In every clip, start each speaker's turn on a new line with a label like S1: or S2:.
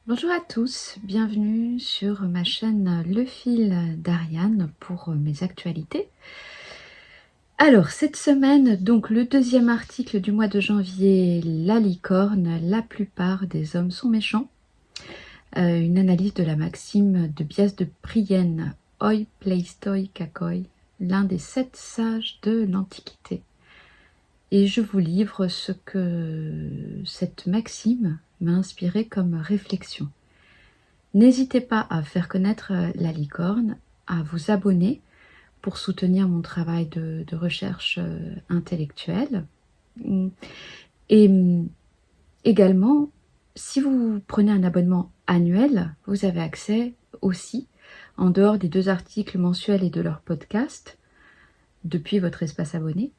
S1: Bonjour à tous, bienvenue sur ma chaîne Le Fil d'Ariane pour mes actualités. Alors cette semaine, donc le deuxième article du mois de janvier, la licorne, la plupart des hommes sont méchants. Une analyse de la maxime de Bias de Prienne, Oi pleistoi kakoi, l'un des 7 sages de l'Antiquité. Et je vous livre ce que cette maxime m'a inspiré comme réflexion. N'hésitez pas à faire connaître la licorne, à vous abonner pour soutenir mon travail de recherche intellectuelle. Et également, si vous prenez un abonnement annuel, vous avez accès aussi, en dehors des 2 articles mensuels et de leur podcast, depuis votre espace abonné,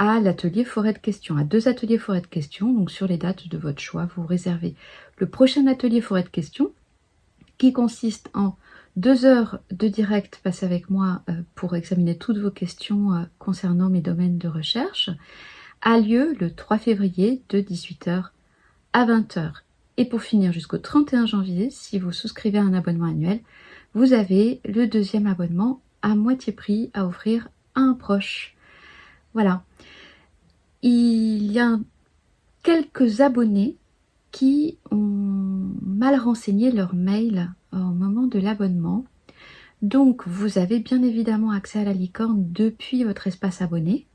S1: à l'atelier forêt de questions, à 2 ateliers forêt de questions. Donc sur les dates de votre choix, vous réservez le prochain atelier forêt de questions, qui consiste en 2 heures de direct passé avec moi pour examiner toutes vos questions concernant mes domaines de recherche, a lieu le 3 février de 18h à 20h. Et pour finir jusqu'au 31 janvier, si vous souscrivez à un abonnement annuel, vous avez le 2e abonnement à moitié prix à offrir à un proche. Voilà. Il y a quelques abonnés qui ont mal renseigné leur mail au moment de l'abonnement. Donc vous avez bien évidemment accès à la licorne depuis votre espace abonné.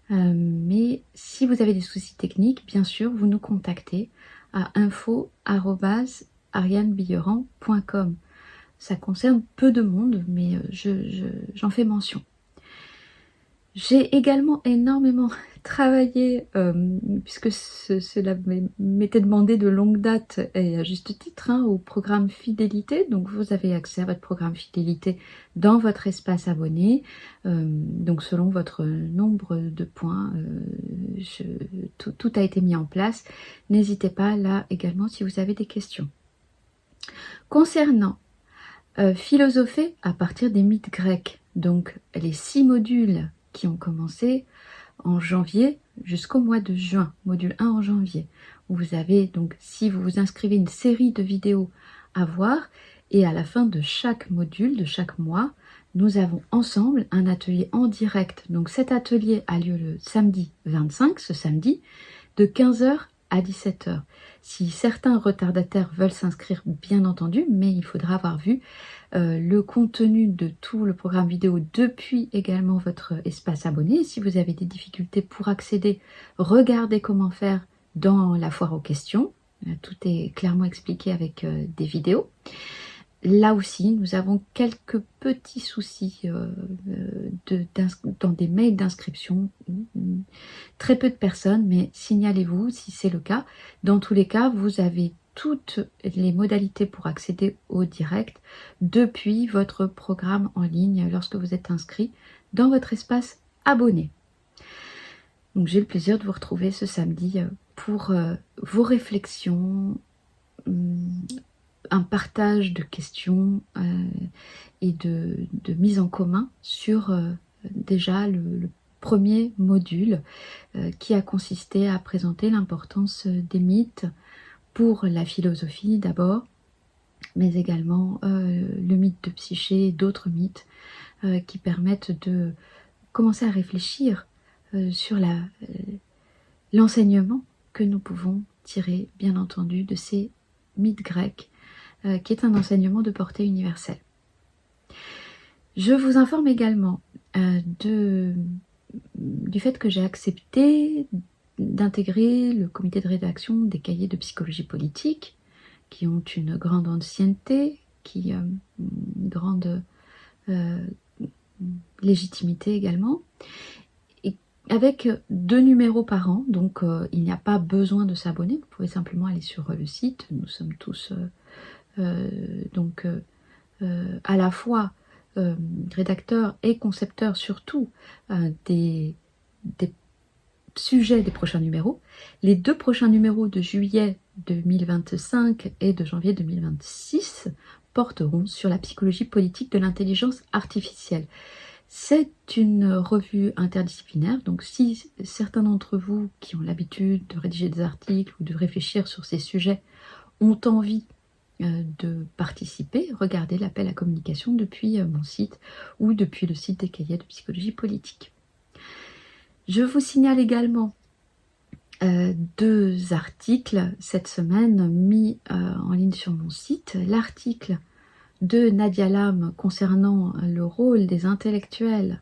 S1: Mais si vous avez des soucis techniques, bien sûr, vous nous contactez à info@arianebilleran.com. Ça concerne peu de monde, mais j'en fais mention. J'ai également énormément travaillé, puisque cela m'était demandé de longue date, et à juste titre, au programme fidélité. Donc vous avez accès à votre programme fidélité dans votre espace abonné, donc selon votre nombre de points, tout a été mis en place. N'hésitez pas là également si vous avez des questions. Concernant philosopher à partir des mythes grecs, donc les 6 modules qui ont commencé en janvier jusqu'au mois de juin, module 1 en janvier. Vous avez donc, si vous vous inscrivez, une série de vidéos à voir, et à la fin de chaque module, de chaque mois, nous avons ensemble un atelier en direct. Donc cet atelier a lieu le samedi 25, ce samedi, de 15h à 17h. Si certains retardataires veulent s'inscrire, bien entendu, mais il faudra avoir vu le contenu de tout le programme vidéo depuis également votre espace abonné. Si vous avez des difficultés pour accéder, regardez comment faire dans la foire aux questions. Tout est clairement expliqué avec des vidéos. Là aussi, nous avons quelques petits soucis dans des mails d'inscription. Très peu de personnes, mais signalez-vous si c'est le cas. Dans tous les cas, vous avez toutes les modalités pour accéder au direct depuis votre programme en ligne lorsque vous êtes inscrit dans votre espace abonné. Donc j'ai le plaisir de vous retrouver ce samedi pour vos réflexions, un partage de questions et de mise en commun sur déjà le premier module qui a consisté à présenter l'importance des mythes pour la philosophie d'abord, mais également le mythe de Psyché et d'autres mythes qui permettent de commencer à réfléchir sur l'enseignement que nous pouvons tirer, bien entendu, de ces mythes grecs, qui est un enseignement de portée universelle. Je vous informe également du fait que j'ai accepté d'intégrer le comité de rédaction des cahiers de psychologie politique, qui ont une grande ancienneté, une grande légitimité également, et avec 2 numéros par an. Donc il n'y a pas besoin de s'abonner, vous pouvez simplement aller sur le site. Nous sommes tous à la fois rédacteurs et concepteurs surtout des sujets des prochains numéros. Les 2 prochains numéros de juillet 2025 et de janvier 2026 porteront sur la psychologie politique de l'intelligence artificielle. C'est une revue interdisciplinaire, donc si certains d'entre vous qui ont l'habitude de rédiger des articles ou de réfléchir sur ces sujets ont envie de participer, regardez l'appel à communication depuis mon site ou depuis le site des cahiers de psychologie politique. Je vous signale également 2 articles cette semaine mis en ligne sur mon site. L'article de Nadia Lam concernant le rôle des intellectuels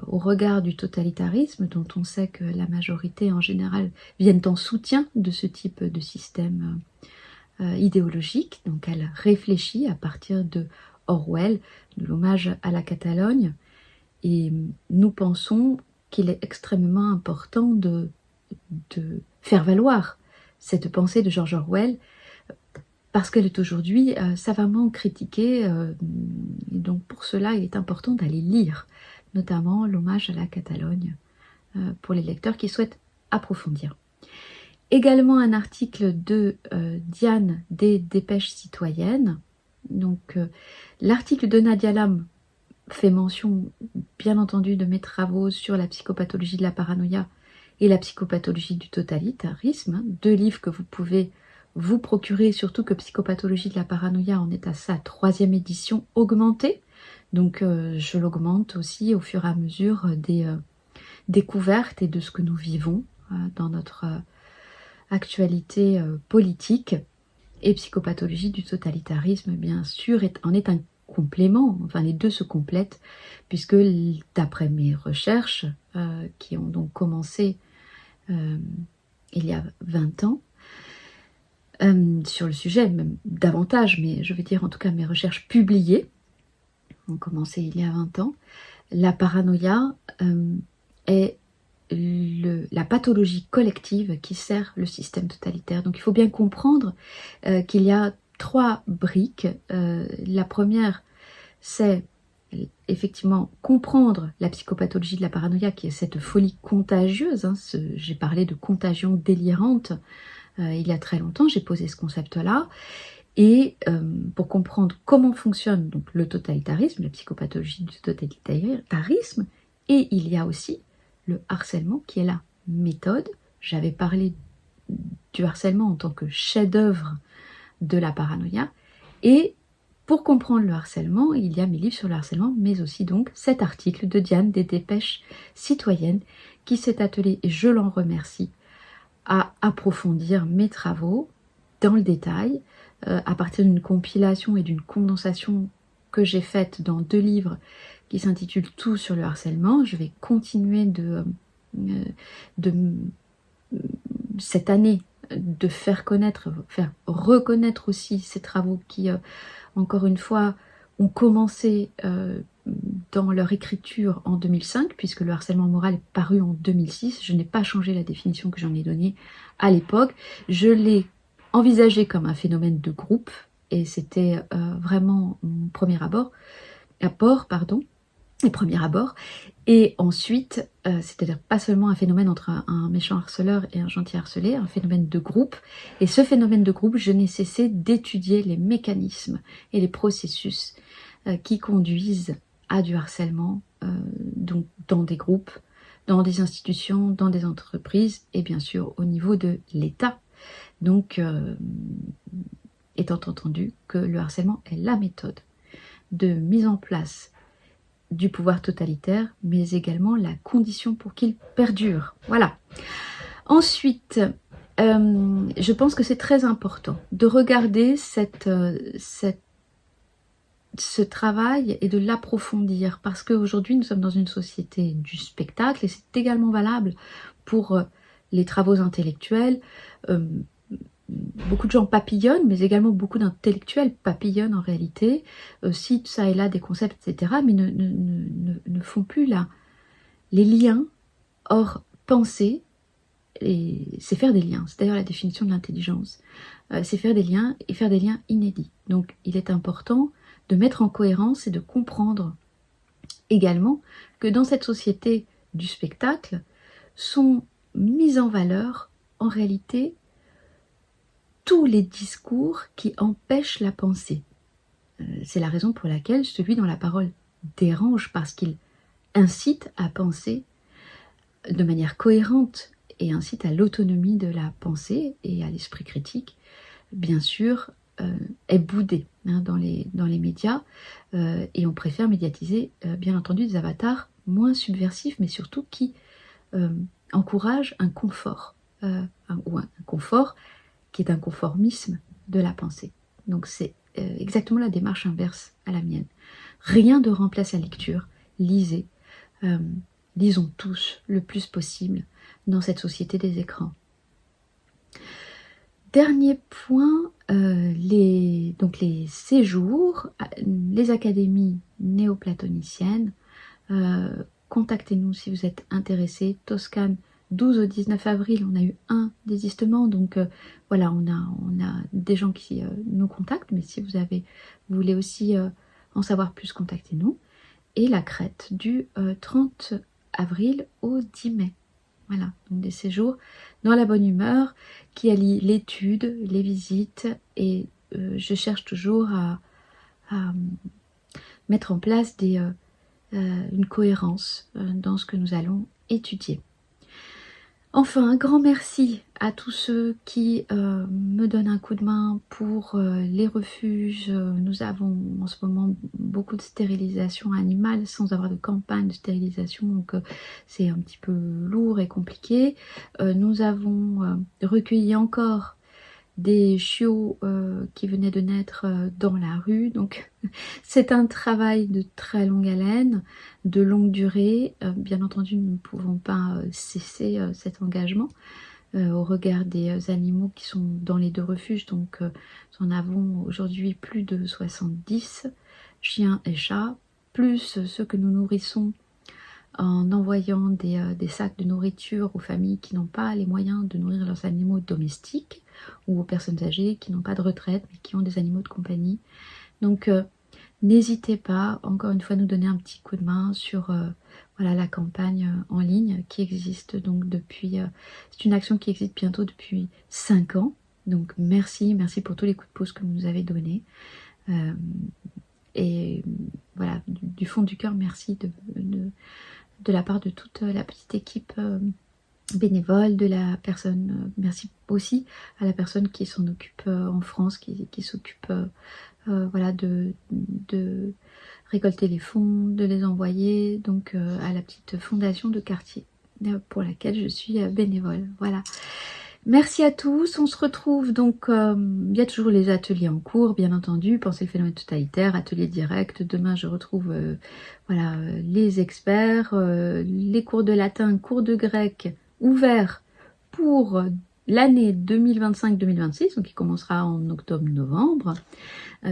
S1: au regard du totalitarisme, dont on sait que la majorité en général viennent en soutien de ce type de système idéologique. Donc elle réfléchit à partir de Orwell, de l'hommage à la Catalogne, et nous pensons qu'il est extrêmement important de faire valoir cette pensée de George Orwell, parce qu'elle est aujourd'hui savamment critiquée, et donc pour cela il est important d'aller lire, notamment l'hommage à la Catalogne, pour les lecteurs qui souhaitent approfondir. Également un article de Diane des Dépêches Citoyennes. Donc l'article de Nadia Lam fait mention, bien entendu, de mes travaux sur la psychopathologie de la paranoïa et la psychopathologie du totalitarisme, 2 livres que vous pouvez vous procurer, surtout que Psychopathologie de la paranoïa en est à sa 3e édition augmentée. Donc je l'augmente aussi au fur et à mesure des découvertes et de ce que nous vivons dans notre actualité politique. Et Psychopathologie du totalitarisme, bien sûr, en est un complément, enfin les 2 se complètent, puisque d'après mes recherches, qui ont donc commencé il y a 20 ans, sur le sujet, même davantage, mais je vais dire en tout cas mes recherches publiées, ont commencé il y a 20 ans, la paranoïa est la pathologie collective qui sert le système totalitaire. Donc il faut bien comprendre qu'il y a 3 briques. La première, c'est effectivement comprendre la psychopathologie de la paranoïa, qui est cette folie contagieuse. J'ai parlé de contagion délirante il y a très longtemps, j'ai posé ce concept-là. Et pour comprendre comment fonctionne donc le totalitarisme, la psychopathologie du totalitarisme, et il y a aussi le harcèlement qui est la méthode. J'avais parlé du harcèlement en tant que chef-d'œuvre de la paranoïa. Et pour comprendre le harcèlement, il y a mes livres sur le harcèlement, mais aussi donc cet article de Diane des Dépêches Citoyennes qui s'est attelée, et je l'en remercie, à approfondir mes travaux dans le détail, à partir d'une compilation et d'une condensation que j'ai faite dans 2 livres qui s'intitulent Tout sur le harcèlement. Je vais continuer de cette année de faire connaître, faire reconnaître aussi ces travaux qui, encore une fois, ont commencé dans leur écriture en 2005, puisque le harcèlement moral est paru en 2006. Je n'ai pas changé la définition que j'en ai donnée à l'époque. Je l'ai envisagé comme un phénomène de groupe, et c'était vraiment mon premier abord. Et ensuite, c'est-à-dire pas seulement un phénomène entre un méchant harceleur et un gentil harcelé, un phénomène de groupe. Et ce phénomène de groupe, je n'ai cessé d'étudier les mécanismes et les processus qui conduisent à du harcèlement, donc dans des groupes, dans des institutions, dans des entreprises et bien sûr au niveau de l'État. Donc, étant entendu que le harcèlement est la méthode de mise en place du pouvoir totalitaire, mais également la condition pour qu'il perdure. Voilà. Ensuite, je pense que c'est très important de regarder ce travail et de l'approfondir, parce qu'aujourd'hui nous sommes dans une société du spectacle, et c'est également valable pour les travaux intellectuels. Beaucoup de gens papillonnent, mais également beaucoup d'intellectuels papillonnent en réalité, citent ça et là des concepts, etc., mais ne font plus les liens. Or, penser, c'est faire des liens. C'est d'ailleurs la définition de l'intelligence. C'est faire des liens et faire des liens inédits. Donc, il est important de mettre en cohérence et de comprendre également que dans cette société du spectacle sont mis en valeur, en réalité, tous les discours qui empêchent la pensée. C'est la raison pour laquelle celui dont la parole dérange, parce qu'il incite à penser de manière cohérente et incite à l'autonomie de la pensée et à l'esprit critique. Bien sûr, est boudé hein, dans les médias et on préfère médiatiser bien entendu des avatars moins subversifs mais surtout qui encouragent un confort ou un confort qui est un conformisme de la pensée. Donc c'est exactement la démarche inverse à la mienne. Rien ne remplace la lecture. Lisez. Lisons tous le plus possible dans cette société des écrans. Dernier point, les séjours, les académies néoplatoniciennes. Contactez-nous si vous êtes intéressés. Toscane, 12 au 19 avril, on a eu un désistement, donc voilà, on a des gens qui nous contactent, mais si vous voulez aussi en savoir plus, contactez-nous. Et la Crète du 30 avril au 10 mai. Voilà, donc des séjours dans la bonne humeur qui allient l'étude, les visites et je cherche toujours à mettre en place une cohérence dans ce que nous allons étudier. Enfin, un grand merci à tous ceux qui me donnent un coup de main pour les refuges. Nous avons en ce moment beaucoup de stérilisation animale sans avoir de campagne de stérilisation, donc c'est un petit peu lourd et compliqué. Nous avons recueilli encore des chiots qui venaient de naître dans la rue, donc c'est un travail de très longue haleine, de longue durée. Bien entendu, nous ne pouvons pas cesser cet engagement au regard des animaux qui sont dans les deux refuges, donc nous en avons aujourd'hui plus de 70 chiens et chats, plus ceux que nous nourrissons en envoyant des sacs de nourriture aux familles qui n'ont pas les moyens de nourrir leurs animaux domestiques ou aux personnes âgées qui n'ont pas de retraite mais qui ont des animaux de compagnie. Donc n'hésitez pas, encore une fois, à nous donner un petit coup de main sur voilà, la campagne en ligne qui existe donc depuis... c'est une action qui existe bientôt depuis 5 ans. Donc merci pour tous les coups de pouce que vous nous avez donnés. Et voilà, du fond du cœur, merci de la part de toute la petite équipe bénévole, de la personne, merci aussi à la personne qui s'en occupe en France, qui s'occupe voilà, de récolter les fonds, de les envoyer donc à la petite fondation de quartier pour laquelle je suis bénévole. Voilà. Merci à tous, on se retrouve donc, il y a toujours les ateliers en cours, bien entendu, Penser le phénomène totalitaire, atelier direct. Demain je retrouve voilà, les experts, les cours de latin, cours de grec ouverts pour l'année 2025-2026, donc qui commencera en octobre-novembre,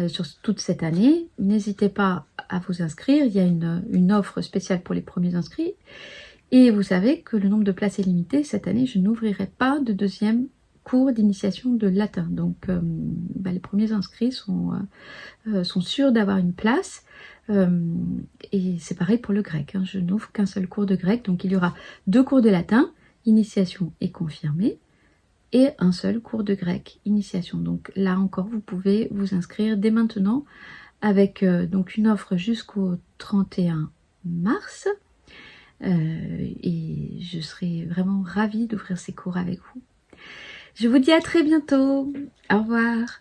S1: sur toute cette année. N'hésitez pas à vous inscrire, il y a une offre spéciale pour les premiers inscrits. Et vous savez que le nombre de places est limité. Cette année, je n'ouvrirai pas de deuxième cours d'initiation de latin. Donc, les premiers inscrits sont sûrs d'avoir une place. Et c'est pareil pour le grec. Hein. Je n'ouvre qu'un seul cours de grec. Donc, il y aura 2 cours de latin, initiation et confirmé, et un seul cours de grec, initiation. Donc là encore, vous pouvez vous inscrire dès maintenant avec donc une offre jusqu'au 31 mars. Et je serai vraiment ravie d'ouvrir ces cours avec vous. Je vous dis à très bientôt. Au revoir.